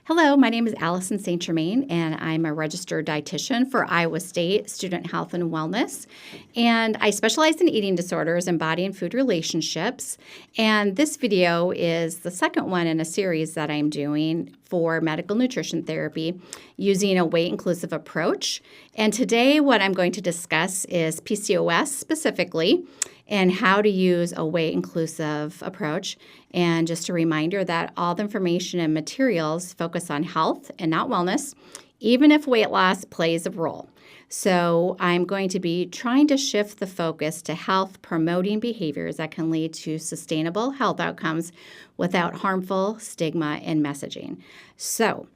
Hello, my name is Alison St. Germain, and I'm a registered dietitian for Iowa State Student Health and Wellness. And I specialize in eating disorders and body and food relationships. And this video is the second one in a series that I'm doing for medical nutrition therapy using a weight-inclusive approach. And today what I'm going to discuss is PCOS specifically, and how to use a weight-inclusive approach. And just a reminder that all the information and materials focus on health and not wellness, even if weight loss plays a role. So I'm going to be trying to shift the focus to health-promoting behaviors that can lead to sustainable health outcomes without harmful stigma and messaging. So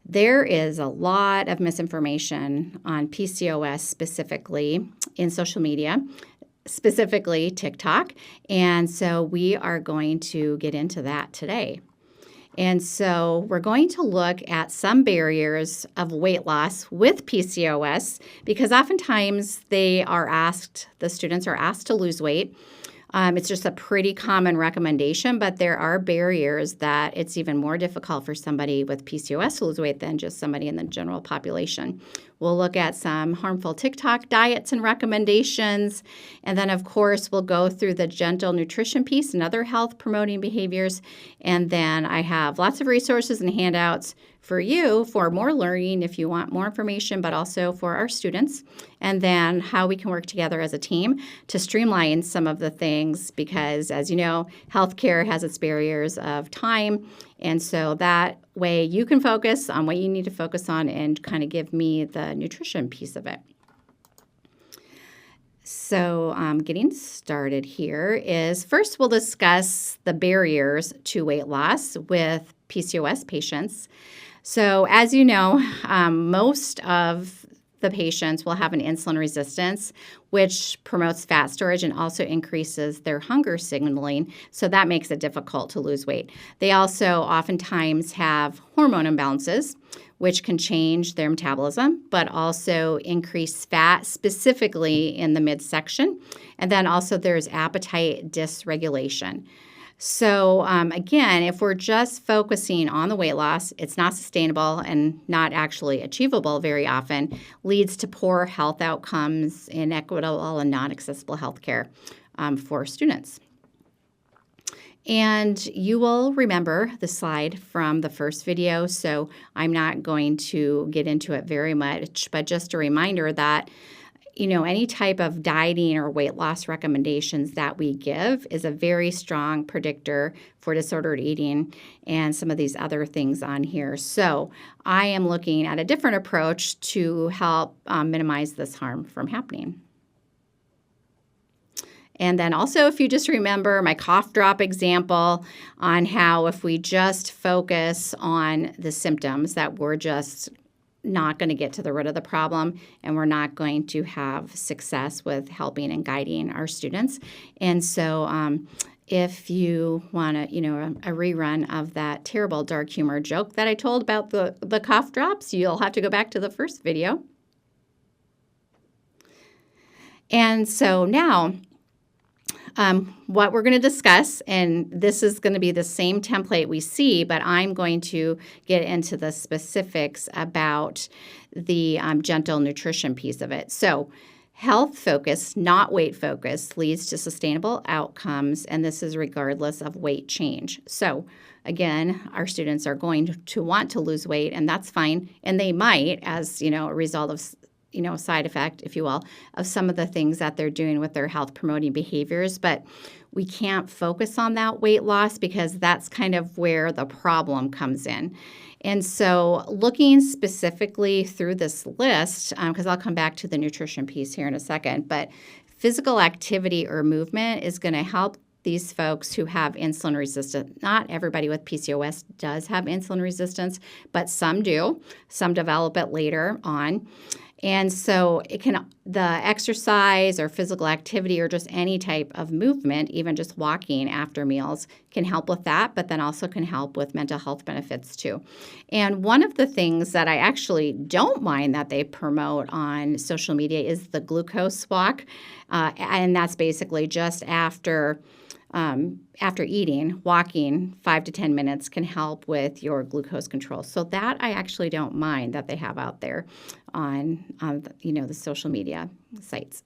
there is a lot of misinformation on PCOS specifically in social media, specifically TikTok. And so we are going to get into that today. And so we're going to look at some barriers of weight loss with PCOS because oftentimes the students are asked to lose weight. It's just a pretty common recommendation, but there are barriers that it's even more difficult for somebody with PCOS to lose weight than just somebody in the general population. We'll look at some harmful TikTok diets and recommendations. And then, of course, we'll go through the gentle nutrition piece and other health-promoting behaviors. And then I have lots of resources and handouts for you for more learning if you want more information, but also for our students. And then how we can work together as a team to streamline some of the things because, as you know, healthcare has its barriers of time. And so that way you can focus on what you need to focus on and kind of give me the nutrition piece of it. So getting started here is first we'll discuss the barriers to weight loss with PCOS patients. So as you know, most of the patients will have an insulin resistance, which promotes fat storage and also increases their hunger signaling. So that makes it difficult to lose weight. They also oftentimes have hormone imbalances, which can change their metabolism, but also increase fat, specifically in the midsection. And then also there's appetite dysregulation. So again, if we're just focusing on the weight loss, it's not sustainable and not actually achievable very often, leads to poor health outcomes, inequitable and non-accessible health care for students. And you will remember the slide from the first video, so I'm not going to get into it very much, but just a reminder that any type of dieting or weight loss recommendations that we give is a very strong predictor for disordered eating and some of these other things on here. So I am looking at a different approach to help minimize this harm from happening. And then also, if you just remember my cough drop example on how if we just focus on the symptoms that we're just not going to get to the root of the problem, and we're not going to have success with helping and guiding our students. And so if you want a rerun of that terrible dark humor joke that I told about the cough drops, you'll have to go back to the first video. And so now, what we're going to discuss, and this is going to be the same template we see, but I'm going to get into the specifics about the gentle nutrition piece of it. So health focus, not weight focus, leads to sustainable outcomes, and this is regardless of weight change. So again, our students are going to want to lose weight, and that's fine, and they might as a result of side effect, if you will, of some of the things that they're doing with their health promoting behaviors. But we can't focus on that weight loss because that's kind of where the problem comes in. And so looking specifically through this list, because I'll come back to the nutrition piece here in a second, but physical activity or movement is going to help these folks who have insulin resistance. Not everybody with PCOS does have insulin resistance, but some do. Some develop it later on. And so the exercise or physical activity or just any type of movement, even just walking after meals, can help with that, but then also can help with mental health benefits too. And one of the things that I actually don't mind that they promote on social media is the glucose walk. And that's basically just after after eating, walking 5 to 10 minutes can help with your glucose control. So that I actually don't mind that they have out there on the social media sites.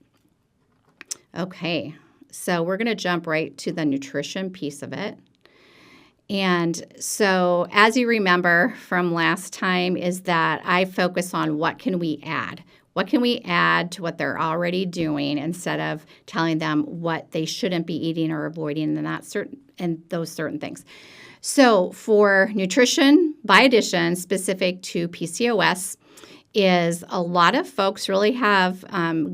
Okay, so we're going to jump right to the nutrition piece of it. And so as you remember from last time is that I focus on what can we add? What can we add to what they're already doing instead of telling them what they shouldn't be eating or avoiding and those certain things. So for nutrition by addition specific to PCOS is a lot of folks really have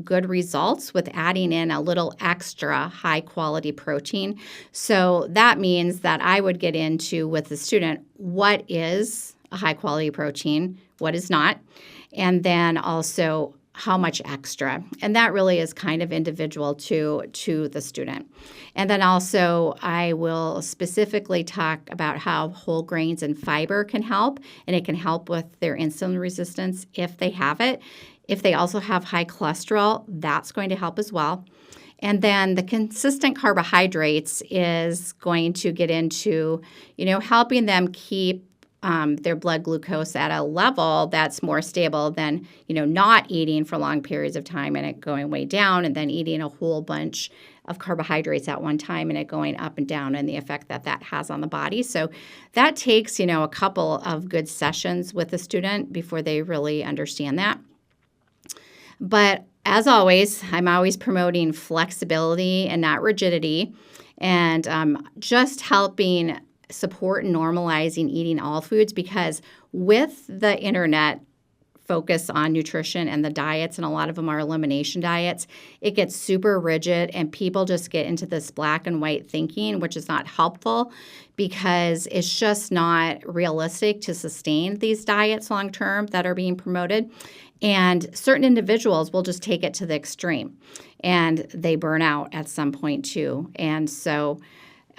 good results with adding in a little extra high quality protein. So that means that I would get into with the student what is a high quality protein, what is not, and then also how much extra. And that really is kind of individual to the student. And then also I will specifically talk about how whole grains and fiber can help, and it can help with their insulin resistance if they have it. If they also have high cholesterol, that's going to help as well. And then the consistent carbohydrates is going to get into, helping them keep their blood glucose at a level that's more stable than, not eating for long periods of time and it going way down and then eating a whole bunch of carbohydrates at one time and it going up and down and the effect that that has on the body. So that takes, a couple of good sessions with the student before they really understand that. But as always, I'm always promoting flexibility and not rigidity and just helping support normalizing eating all foods, because with the internet focus on nutrition and the diets, and a lot of them are elimination diets, it gets super rigid and people just get into this black and white thinking, which is not helpful because it's just not realistic to sustain these diets long term that are being promoted. And certain individuals will just take it to the extreme and they burn out at some point too. And so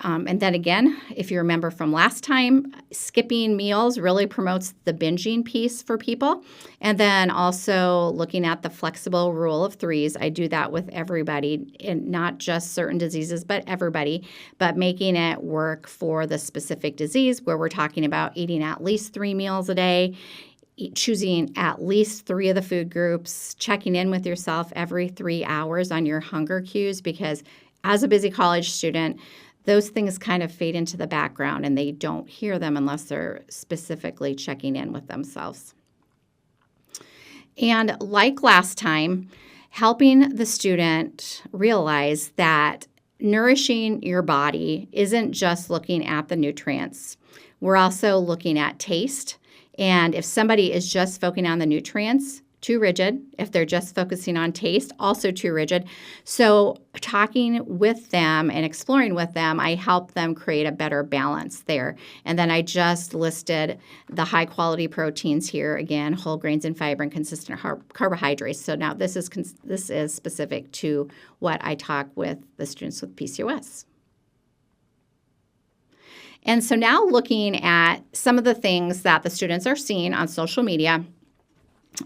and then again, if you remember from last time, skipping meals really promotes the binging piece for people. And then also looking at the flexible rule of threes. I do that with everybody, and not just certain diseases, but everybody, but making it work for the specific disease where we're talking about eating at least 3 meals a day, choosing at least 3 of the food groups, checking in with yourself every 3 hours on your hunger cues, because as a busy college student, those things kind of fade into the background and they don't hear them unless they're specifically checking in with themselves. And like last time, helping the student realize that nourishing your body isn't just looking at the nutrients. We're also looking at taste. And if somebody is just focusing on the nutrients, too rigid. If they're just focusing on taste, also too rigid. So talking with them and exploring with them, I help them create a better balance there. And then I just listed the high quality proteins here, again, whole grains and fiber and consistent carbohydrates. So now this is specific to what I talk with the students with PCOS. And so now looking at some of the things that the students are seeing on social media,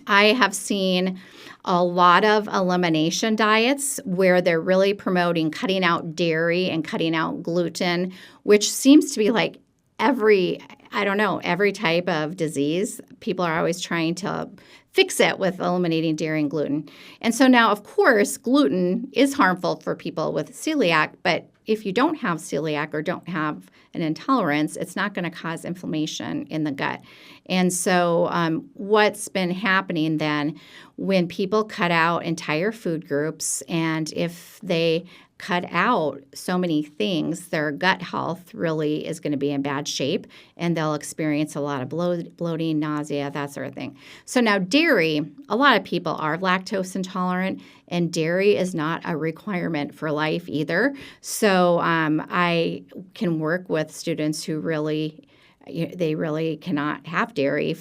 I have seen a lot of elimination diets where they're really promoting cutting out dairy and cutting out gluten, which seems to be like every type of disease. People are always trying to fix it with eliminating dairy and gluten. And so now, of course, gluten is harmful for people with celiac, but if you don't have celiac or don't have an intolerance, it's not going to cause inflammation in the gut. And so what's been happening then when people cut out entire food groups, and if they cut out so many things, their gut health really is going to be in bad shape, and they'll experience a lot of bloating, nausea, that sort of thing. So now dairy, a lot of people are lactose intolerant, and dairy is not a requirement for life either. So I can work with students who really cannot have dairy,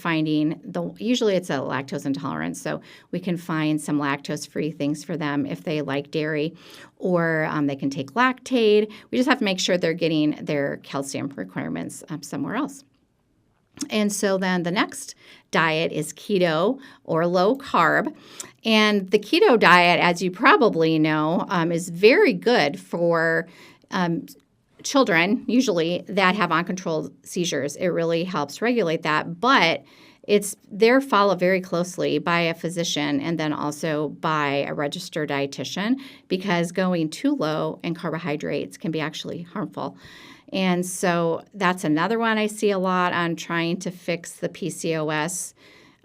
usually it's a lactose intolerance, so we can find some lactose-free things for them if they like dairy, or they can take Lactaid. We just have to make sure they're getting their calcium requirements somewhere else. And so then the next diet is keto or low carb. And the keto diet, as you probably know, is very good for children, usually, that have uncontrolled seizures. It really helps regulate that, but they're followed very closely by a physician and then also by a registered dietitian, because going too low in carbohydrates can be actually harmful. And so that's another one I see a lot on trying to fix the PCOS.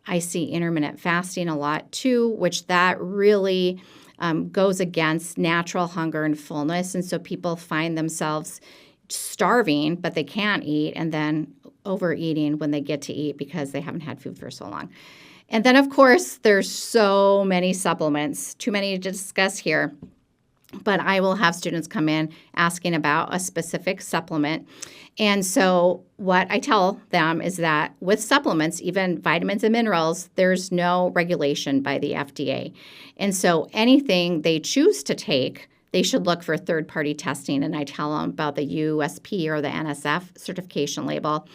I see intermittent fasting a lot too, which that really goes against natural hunger and fullness. And so people find themselves starving, but they can't eat, and then overeating when they get to eat because they haven't had food for so long. And then, of course, there's so many supplements, too many to discuss here. But I will have students come in asking about a specific supplement. And so what I tell them is that with supplements, even vitamins and minerals, there's no regulation by the FDA. And so anything they choose to take, they should look for third-party testing. And I tell them about the USP or the NSF certification label.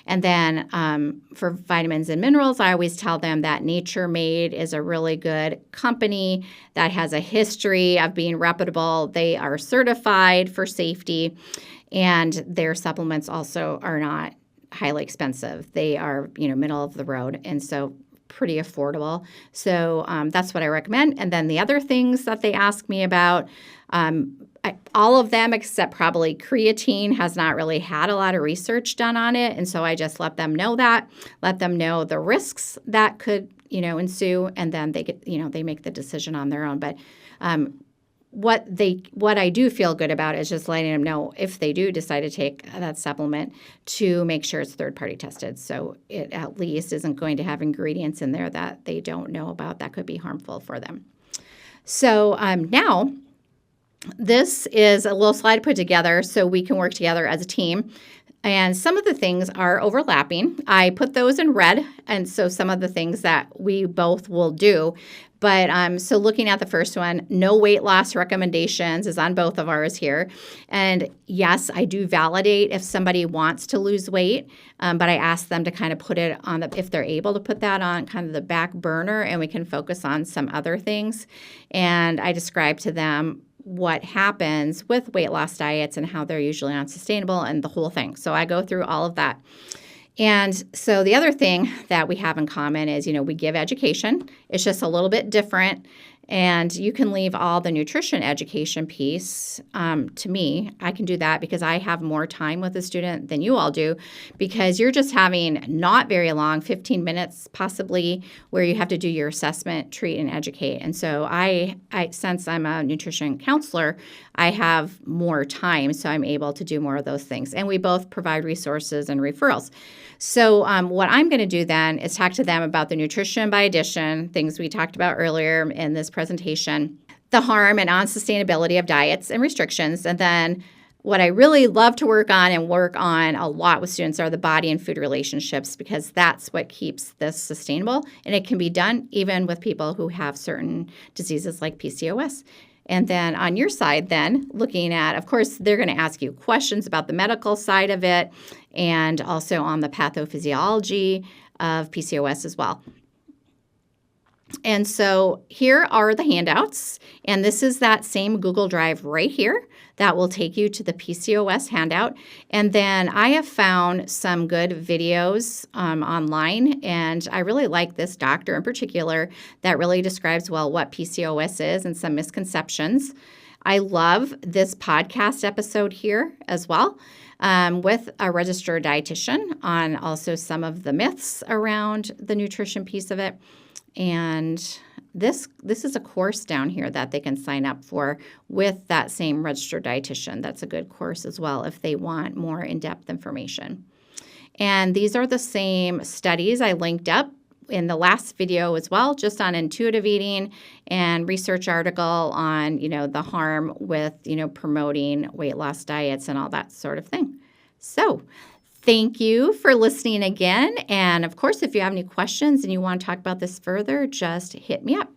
And then for vitamins and minerals, I always tell them that Nature Made is a really good company that has a history of being reputable. They are certified for safety, and their supplements also are not highly expensive. They are, middle of the road, and so pretty affordable. So that's what I recommend. And then the other things that they ask me about, all of them except probably creatine has not really had a lot of research done on it. And so I just let them know the risks that could, ensue, and then they get, they make the decision on their own. But what I do feel good about is just letting them know if they do decide to take that supplement to make sure it's third-party tested. So it at least isn't going to have ingredients in there that they don't know about that could be harmful for them. So now this is a little slide put together so we can work together as a team. And some of the things are overlapping. I put those in red, and so some of the things that we both will do. But so looking at the first one, no weight loss recommendations is on both of ours here. And yes, I do validate if somebody wants to lose weight, but I ask them to kind of put it on if they're able to put that on kind of the back burner, and we can focus on some other things. And I describe to them what happens with weight loss diets and how they're usually unsustainable and the whole thing. So I go through all of that. And so the other thing that we have in common is, we give education. It's just a little bit different. And you can leave all the nutrition education piece to me. I can do that because I have more time with the student than you all do, because you're just having not very long, 15 minutes possibly, where you have to do your assessment, treat, and educate. And so I since I'm a nutrition counselor, I have more time, so I'm able to do more of those things. And we both provide resources and referrals. So what I'm going to do then is talk to them about the nutrition by addition, things we talked about earlier in this presentation, the harm and unsustainability of diets and restrictions. And then what I really love to work on a lot with students are the body and food relationships, because that's what keeps this sustainable. And it can be done even with people who have certain diseases like PCOS. And then on your side then, looking at, of course, they're going to ask you questions about the medical side of it and also on the pathophysiology of PCOS as well. And so here are the handouts, and this is that same Google Drive right here that will take you to the PCOS handout. And then I have found some good videos online, and I really like this doctor in particular that really describes well what PCOS is and some misconceptions. I love this podcast episode here as well, with a registered dietitian on also some of the myths around the nutrition piece of it. And this is a course down here that they can sign up for with that same registered dietitian. That's a good course as well if they want more in-depth information. And these are the same studies I linked up in the last video as well, just on intuitive eating and research article on, the harm with, promoting weight loss diets and all that sort of thing. So thank you for listening again. And of course, if you have any questions and you want to talk about this further, just hit me up.